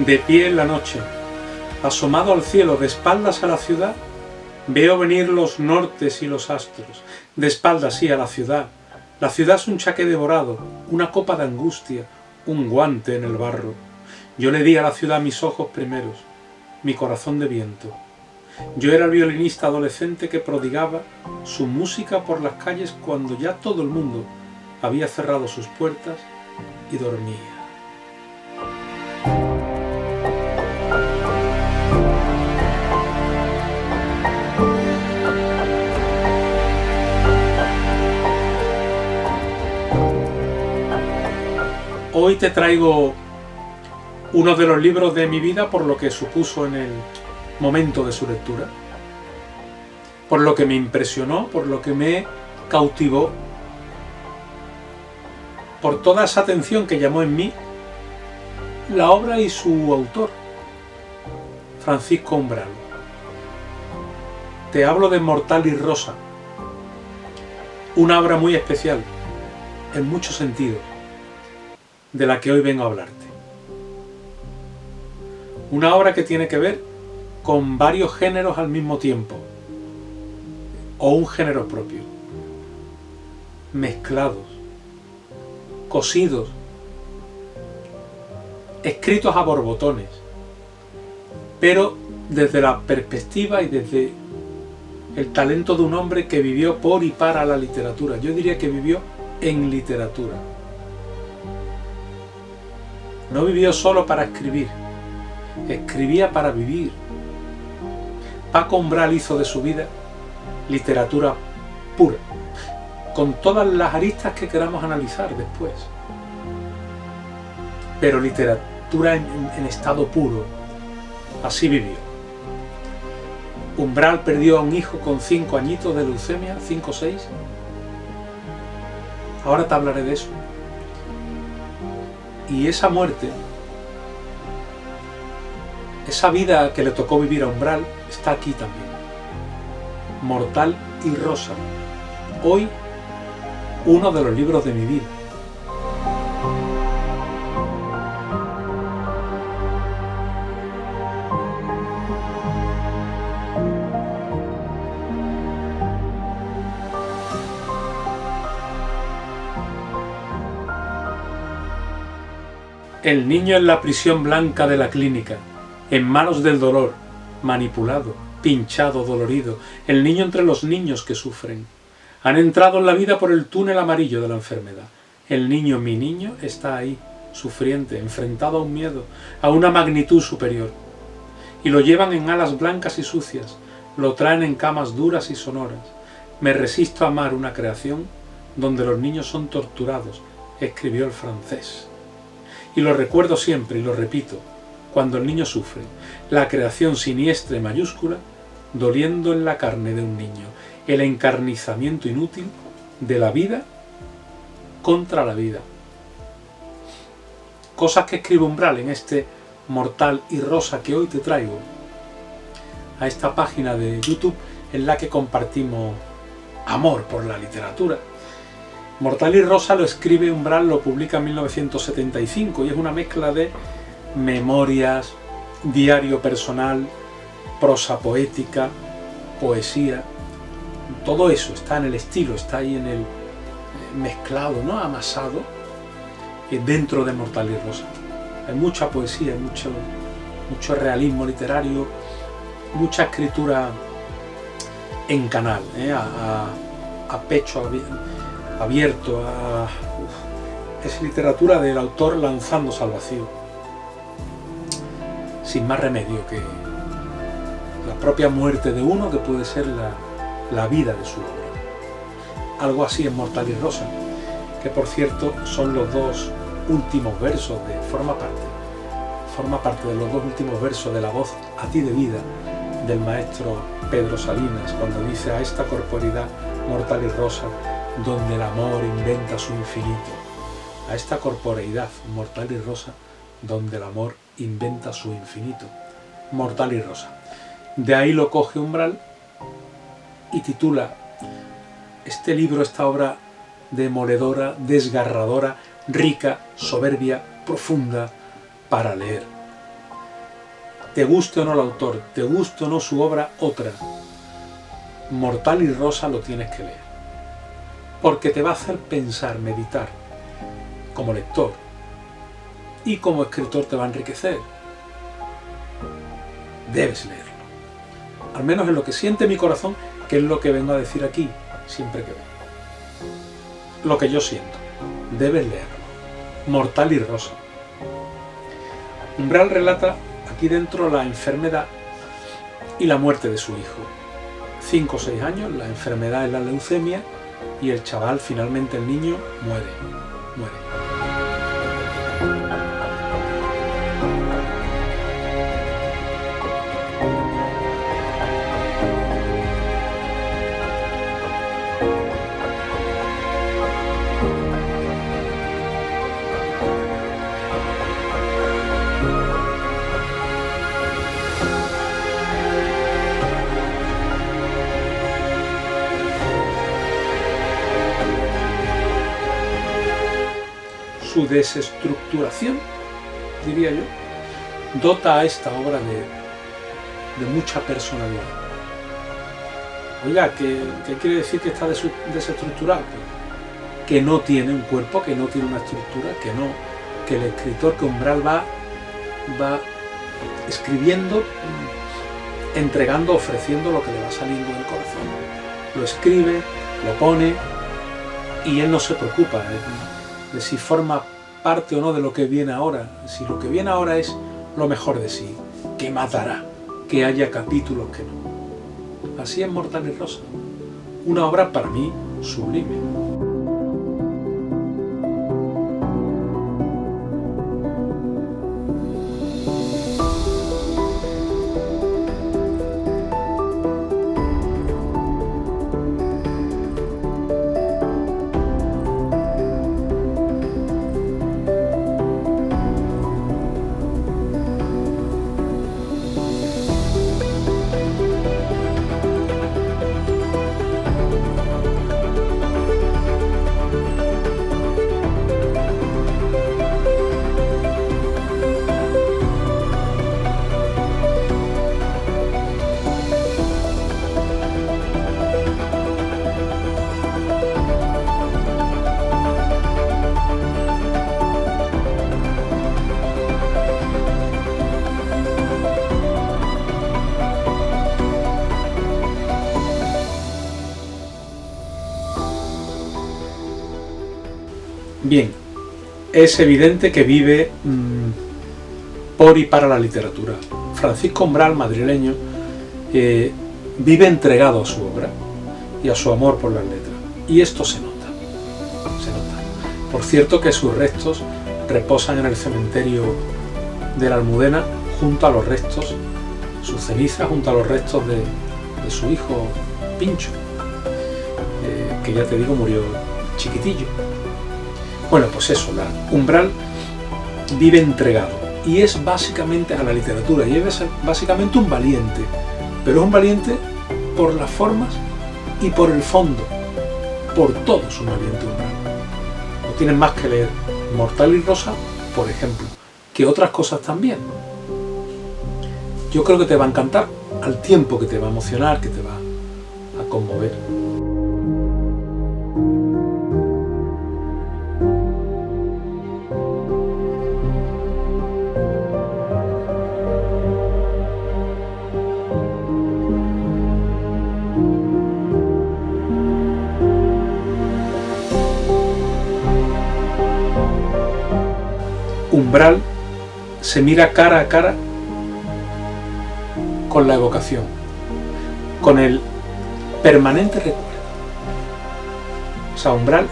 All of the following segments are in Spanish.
De pie en la noche, asomado al cielo, de espaldas a la ciudad, veo venir los nortes y los astros. De espaldas sí a la ciudad. La ciudad es un chaqué devorado, una copa de angustia, un guante en el barro. Yo le di a la ciudad mis ojos primeros, mi corazón de viento. Yo era el violinista adolescente que prodigaba su música por las calles cuando ya todo el mundo había cerrado sus puertas y dormía. Hoy te traigo uno de los libros de mi vida por lo que supuso en el momento de su lectura, por lo que me impresionó, por lo que me cautivó, por toda esa atención que llamó en mí la obra y su autor, Francisco Umbral. Te hablo de Mortal y Rosa, una obra muy especial, en muchos sentidos, de la que hoy vengo a hablarte. Una obra que tiene que ver con varios géneros al mismo tiempo, o un género propio, mezclados, cosidos, escritos a borbotones, pero desde la perspectiva y desde el talento de un hombre que vivió por y para la literatura. Yo diría que vivió en literatura. No vivió solo para escribir, escribía para vivir. Paco Umbral hizo de su vida literatura pura, con todas las aristas que queramos analizar después. Pero literatura en estado puro, así vivió. Umbral perdió a un hijo con 5 añitos de leucemia, 5 o 6. Ahora te hablaré de eso. Y esa muerte, esa vida que le tocó vivir a Umbral, está aquí también. Mortal y Rosa. Hoy, uno de los libros de mi vida. El niño en la prisión blanca de la clínica, en manos del dolor, manipulado, pinchado, dolorido, el niño entre los niños que sufren. Han entrado en la vida por el túnel amarillo de la enfermedad. El niño, mi niño, está ahí, sufriente, enfrentado a un miedo, a una magnitud superior. Y lo llevan en alas blancas y sucias, lo traen en camas duras y sonoras. Me resisto a amar una creación donde los niños son torturados, escribió el francés. Y lo recuerdo siempre y lo repito, cuando el niño sufre, la creación siniestra y mayúscula, doliendo en la carne de un niño, el encarnizamiento inútil de la vida contra la vida. Cosas que escribe Umbral en este Mortal y Rosa que hoy te traigo a esta página de YouTube en la que compartimos amor por la literatura. Mortal y Rosa lo escribe Umbral, lo publica en 1975 y es una mezcla de memorias, diario personal, prosa poética, poesía. Todo eso está en el estilo, está ahí en el mezclado, ¿no? Amasado dentro de Mortal y Rosa. Hay mucha poesía, mucho realismo literario, mucha escritura en canal, a pecho abierto. Es literatura del autor lanzándose al vacío, sin más remedio que la propia muerte de uno, que puede ser la vida de su obra. Algo así es Mortal y Rosa, que por cierto son los dos últimos versos forma parte de los dos últimos versos de La voz a ti de vida del maestro Pedro Salinas, cuando dice: a esta corporidad mortal y rosa, donde el amor inventa su infinito. A esta corporeidad mortal y rosa, donde el amor inventa su infinito. Mortal y Rosa. De ahí lo coge Umbral y titula este libro, esta obra demoledora, desgarradora, rica, soberbia, profunda, para leer. te guste o no el autor, te guste o no su obra, otra. Mortal y Rosa lo tienes que leer, porque te va a hacer pensar, meditar, como lector, y como escritor te va a enriquecer. Debes leerlo, al menos es lo que siente mi corazón, que es lo que vengo a decir aquí, siempre que vengo. Lo que yo siento, debes leerlo. Mortal y Rosa. Umbral relata aquí dentro la enfermedad y la muerte de su hijo. 5 o 6 años, la enfermedad es la leucemia y el chaval, finalmente el niño, muere. Su desestructuración, diría yo, dota a esta obra de mucha personalidad. Oiga, ¿qué quiere decir que está desestructurado? Pues, que no tiene un cuerpo, que no tiene una estructura, que el escritor, que Umbral va escribiendo, entregando, ofreciendo lo que le va saliendo del corazón. Lo escribe, lo pone y él no se preocupa de si forma parte o no de lo que viene ahora. Si lo que viene ahora es lo mejor de sí, que matará, que haya capítulos que no. Así es Mortal y Rosa, una obra para mí sublime. Bien, es evidente que vive por y para la literatura. Francisco Umbral, madrileño, vive entregado a su obra y a su amor por las letras. Y esto se nota, se nota. Por cierto que sus restos reposan en el cementerio de la Almudena junto a los restos, sus cenizas junto a los restos de su hijo Pincho, que ya te digo murió chiquitillo. Bueno, pues eso, Umbral vive entregado y es básicamente a la literatura y es básicamente un valiente, pero es un valiente por las formas y por el fondo, por todo es un valiente Umbral. No tienes más que leer Mortal y Rosa, por ejemplo, que otras cosas también. Yo creo que te va a encantar, al tiempo que te va a emocionar, que te va a conmover. Umbral se mira cara a cara con la evocación, con el permanente recuerdo. O sea, Umbral,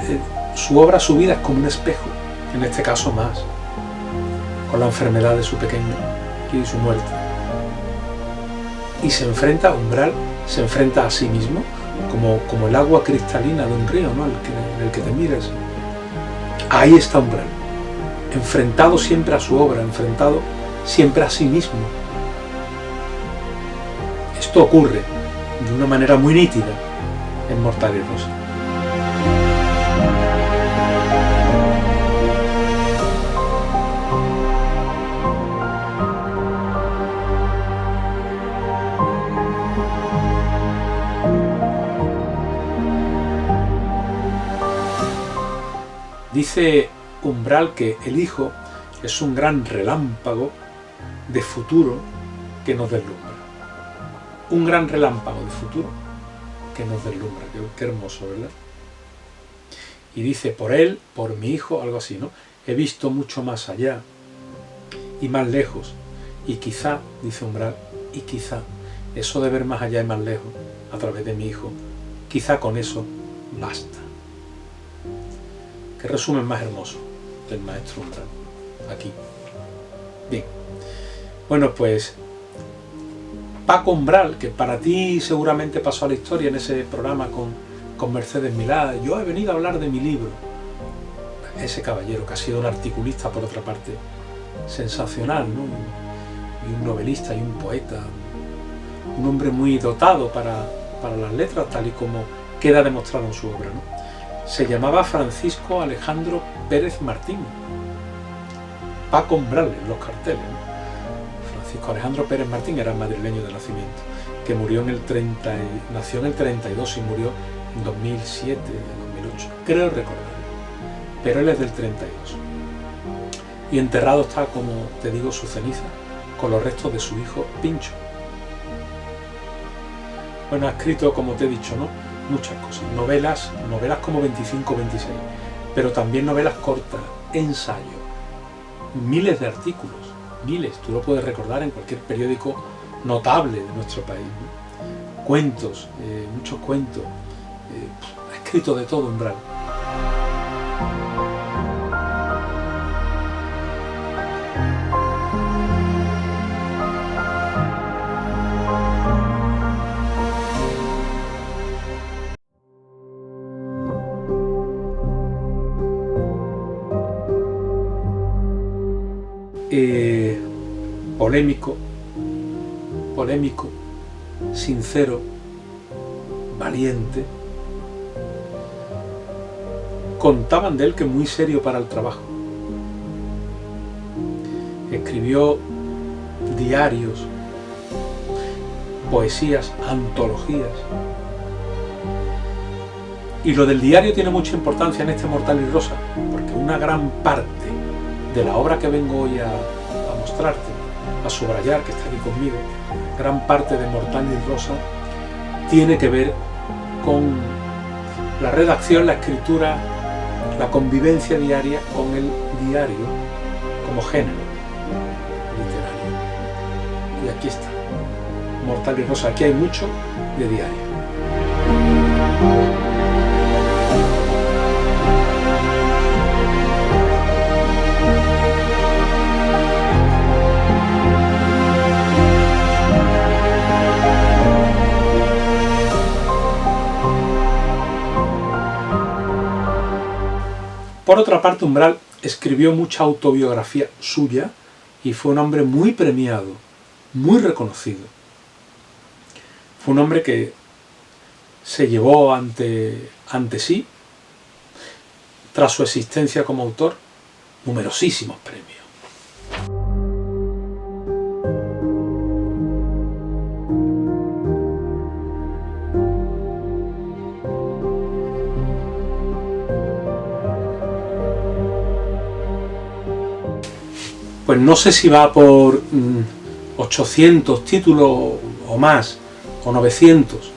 su obra, su vida es como un espejo, en este caso más, con la enfermedad de su pequeño y su muerte. Y se enfrenta, Umbral se enfrenta a sí mismo, como el agua cristalina de un río, ¿no? En el que te miras. Ahí está Umbral, enfrentado siempre a su obra, enfrentado siempre a sí mismo. Esto ocurre de una manera muy nítida en Mortal y Rosa. Dice Umbral que el hijo es un gran relámpago de futuro que nos deslumbra. Un gran relámpago de futuro que nos deslumbra. Qué hermoso, ¿verdad? Y dice, por él, por mi hijo, algo así, ¿no? He visto mucho más allá y más lejos. Y quizá, dice Umbral, y quizá eso de ver más allá y más lejos a través de mi hijo, quizá con eso basta. Qué resumen más hermoso del maestro Umbral aquí. Bien, bueno, pues Paco Umbral, que para ti seguramente pasó a la historia en ese programa con Mercedes Milá, yo he venido a hablar de mi libro. Ese caballero que ha sido un articulista, por otra parte, sensacional, ¿no? Y un novelista y un poeta, un hombre muy dotado para las letras, tal y como queda demostrado en su obra, ¿no? Se llamaba Francisco Alejandro Pérez Martín. Paco Umbral en los carteles, ¿no? Francisco Alejandro Pérez Martín era madrileño de nacimiento, que murió nació en el 32 y murió en 2007, 2008, creo recordar, pero él es del 32. Y enterrado está, como te digo, su ceniza, con los restos de su hijo Pincho. Bueno, ha escrito, como te he dicho, ¿no?, muchas cosas, novelas como 25, 26, pero también novelas cortas, ensayos, miles de artículos, miles, tú lo puedes recordar en cualquier periódico notable de nuestro país, ¿no? Cuentos, muchos cuentos, ha escrito de todo Umbral. Polémico, sincero, valiente. Contaban de él que muy serio para el trabajo. Escribió diarios, poesías, antologías. Y lo del diario tiene mucha importancia en este Mortal y Rosa, porque una gran parte de la obra que vengo hoy a mostrarte, a subrayar, que está aquí conmigo, gran parte de Mortal y Rosa tiene que ver con la redacción, la escritura, la convivencia diaria con el diario como género literario. Y aquí está, Mortal y Rosa. Aquí hay mucho de diario. Por otra parte, Umbral escribió mucha autobiografía suya y fue un hombre muy premiado, muy reconocido. Fue un hombre que se llevó ante sí, tras su existencia como autor, numerosísimos premios. Pues no sé si va por 800 títulos o más, o 900,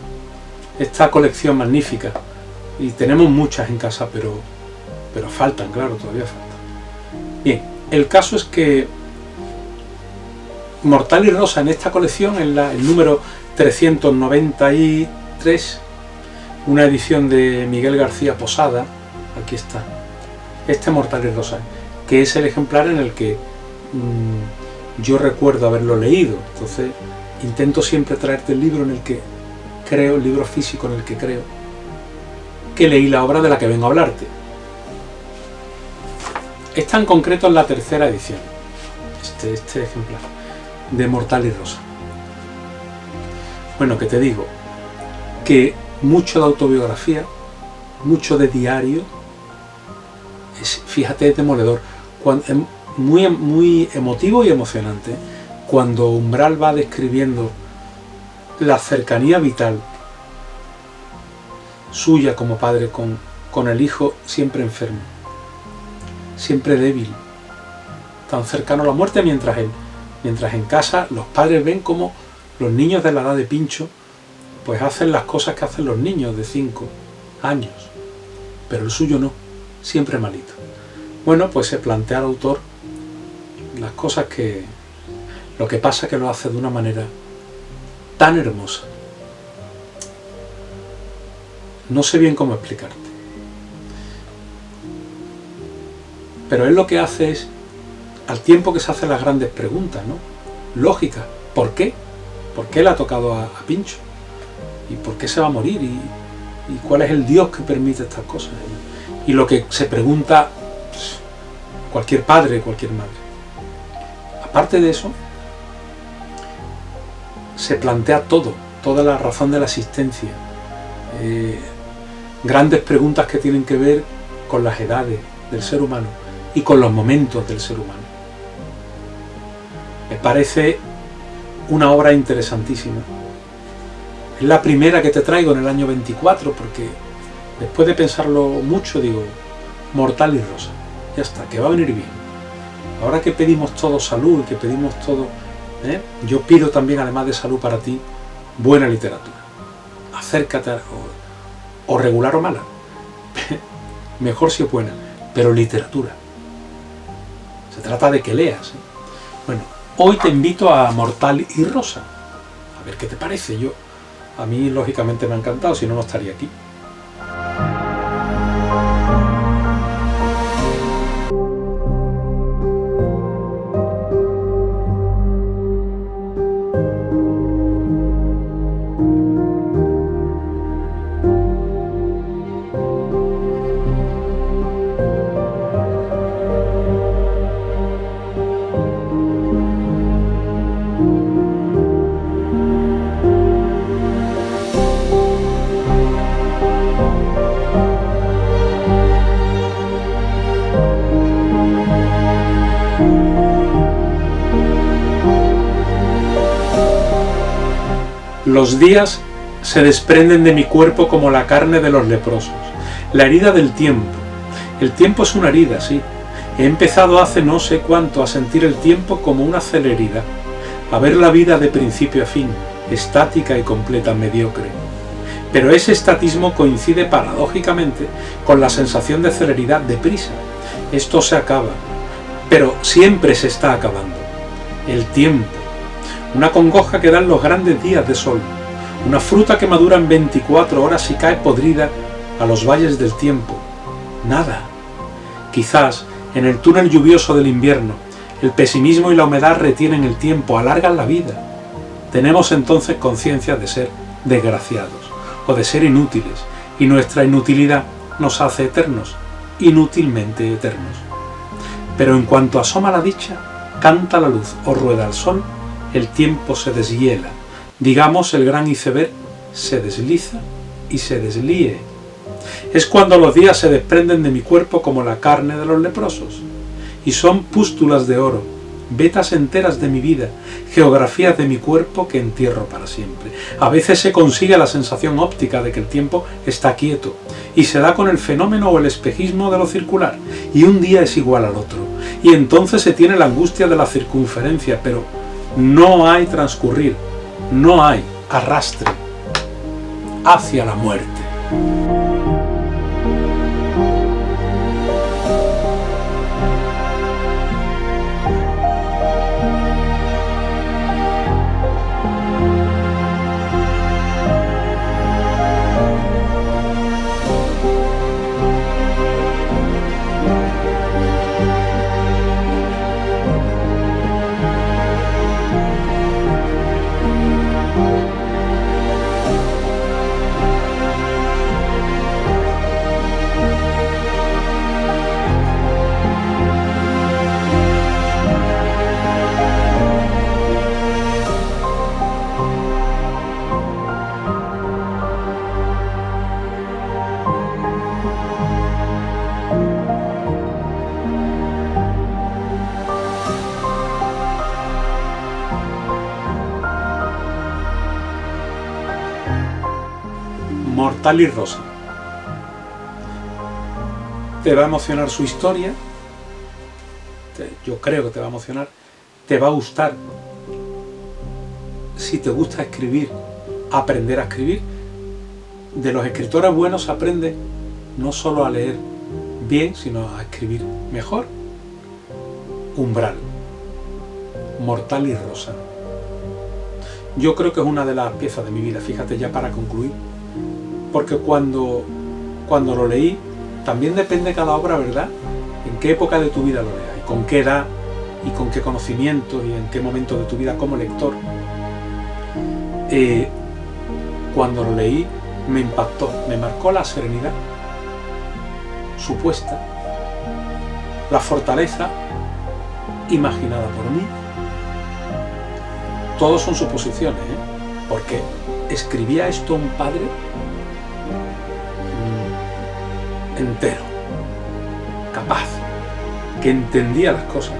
esta colección magnífica. Y tenemos muchas en casa, pero faltan, claro, todavía faltan. Bien, el caso es que Mortal y Rosa en esta colección, en el número 393, una edición de Miguel García Posada, aquí está, este Mortal y Rosa, que es el ejemplar en el que yo recuerdo haberlo leído. Entonces intento siempre traerte el libro en el que creo, el libro físico en el que creo que leí la obra de la que vengo a hablarte. Esta en concreto es la tercera edición, este ejemplar de Mortal y Rosa. Bueno, que te digo que mucho de autobiografía, mucho de diario, fíjate, es demoledor, muy emotivo y emocionante cuando Umbral va describiendo la cercanía vital suya como padre con el hijo siempre enfermo, siempre débil, tan cercano a la muerte, mientras en casa los padres ven como los niños de la edad de Pincho pues hacen las cosas que hacen los niños de 5 años, pero el suyo no, siempre malito. Bueno, pues se plantea el autor las cosas que... Lo que pasa que lo hace de una manera tan hermosa. No sé bien cómo explicarte. Pero él lo que hace es, al tiempo que se hacen las grandes preguntas, ¿no? Lógicas. ¿Por qué? ¿Por qué le ha tocado a Pincho? ¿Y por qué se va a morir? ¿Y cuál es el Dios que permite estas cosas? Y lo que se pregunta cualquier padre, cualquier madre. Aparte de eso, se plantea toda la razón de la existencia. Grandes preguntas que tienen que ver con las edades del ser humano y con los momentos del ser humano. Me parece una obra interesantísima. Es la primera que te traigo en el año 24, porque después de pensarlo mucho digo, Mortal y Rosa, ya está, que va a venir bien. Ahora que pedimos todo salud y que pedimos todo, yo pido también, además de salud para ti, buena literatura. Acércate o regular o mala, mejor si es buena, pero literatura. Se trata de que leas. Bueno, hoy te invito a Mortal y Rosa. A ver qué te parece. A mí lógicamente me ha encantado, si no, no estaría aquí. Los días se desprenden de mi cuerpo como la carne de los leprosos. La herida del tiempo. El tiempo es una herida, sí. He empezado hace no sé cuánto a sentir el tiempo como una celeridad, a ver la vida de principio a fin, estática y completa, mediocre. Pero ese estatismo coincide paradójicamente con la sensación de celeridad, de prisa. Esto se acaba, pero siempre se está acabando. El tiempo. Una congoja que dan los grandes días de sol, una fruta que madura en 24 horas y cae podrida a los valles del tiempo. Nada. Quizás, en el túnel lluvioso del invierno, el pesimismo y la humedad retienen el tiempo, alargan la vida. Tenemos entonces conciencia de ser desgraciados o de ser inútiles, y nuestra inutilidad nos hace eternos, inútilmente eternos. Pero en cuanto asoma la dicha, canta la luz o rueda el sol, el tiempo se deshiela, digamos el gran iceberg se desliza y se deslíe. Es cuando los días se desprenden de mi cuerpo como la carne de los leprosos, y son pústulas de oro, vetas enteras de mi vida, geografías de mi cuerpo que entierro para siempre. A veces se consigue la sensación óptica de que el tiempo está quieto, y se da con el fenómeno o el espejismo de lo circular, y un día es igual al otro, y entonces se tiene la angustia de la circunferencia, pero no hay transcurrir, no hay arrastre hacia la muerte. Mortal y Rosa. Te va a emocionar su historia, yo creo que te va a emocionar, te va a gustar. Si te gusta escribir, aprender a escribir. De los escritores buenos se aprende no solo a leer bien, sino a escribir mejor. Umbral, Mortal y Rosa. Yo creo que es una de las piezas de mi vida, fíjate, ya para concluir, porque cuando lo leí, también depende cada obra, ¿verdad?, en qué época de tu vida lo leas, y con qué edad, y con qué conocimiento, y en qué momento de tu vida como lector. Cuando lo leí, me impactó, me marcó la serenidad supuesta, la fortaleza imaginada por mí. Todos son suposiciones, porque escribía esto un padre entero, capaz, que entendía las cosas,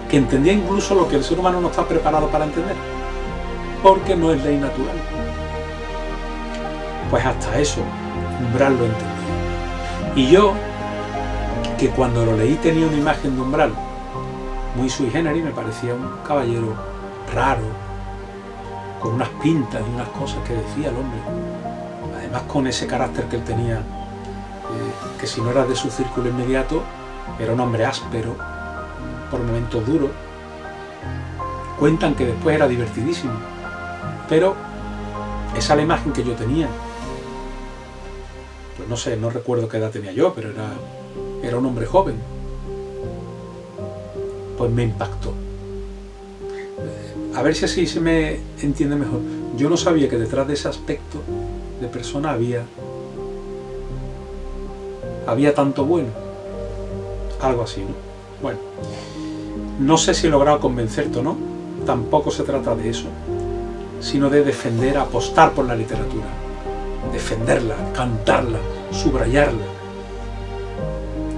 que entendía incluso lo que el ser humano no está preparado para entender, porque no es ley natural. Pues hasta eso, Umbral lo entendía. Y yo, que cuando lo leí tenía una imagen de Umbral muy sui generis, me parecía un caballero raro, con unas pintas y unas cosas que decía el hombre, además con ese carácter que él tenía, que si no era de su círculo inmediato, era un hombre áspero, por momentos duro. Cuentan que después era divertidísimo, pero esa es la imagen que yo tenía. Pues no sé, no recuerdo qué edad tenía yo, pero era un hombre joven. Pues me impactó. A ver si así se me entiende mejor. Yo no sabía que detrás de ese aspecto de persona había tanto bueno. Algo así, ¿no? Bueno, no sé si he logrado convencerte o no. Tampoco se trata de eso, sino de defender, apostar por la literatura. Defenderla, cantarla, subrayarla.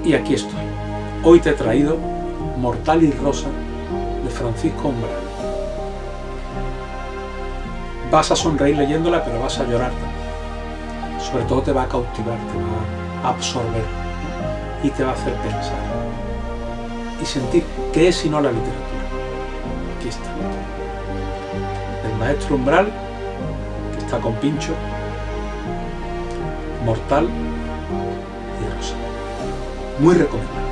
Y aquí estoy. Hoy te he traído Mortal y Rosa de Francisco Umbral. Vas a sonreír leyéndola, pero vas a llorar también. Sobre todo te va a cautivar, te va a absorber, ¿no? Y te va a hacer pensar y sentir qué es sino la literatura. Aquí está. El maestro Umbral, que está con Pincho, Mortal y Rosa. Muy recomendable.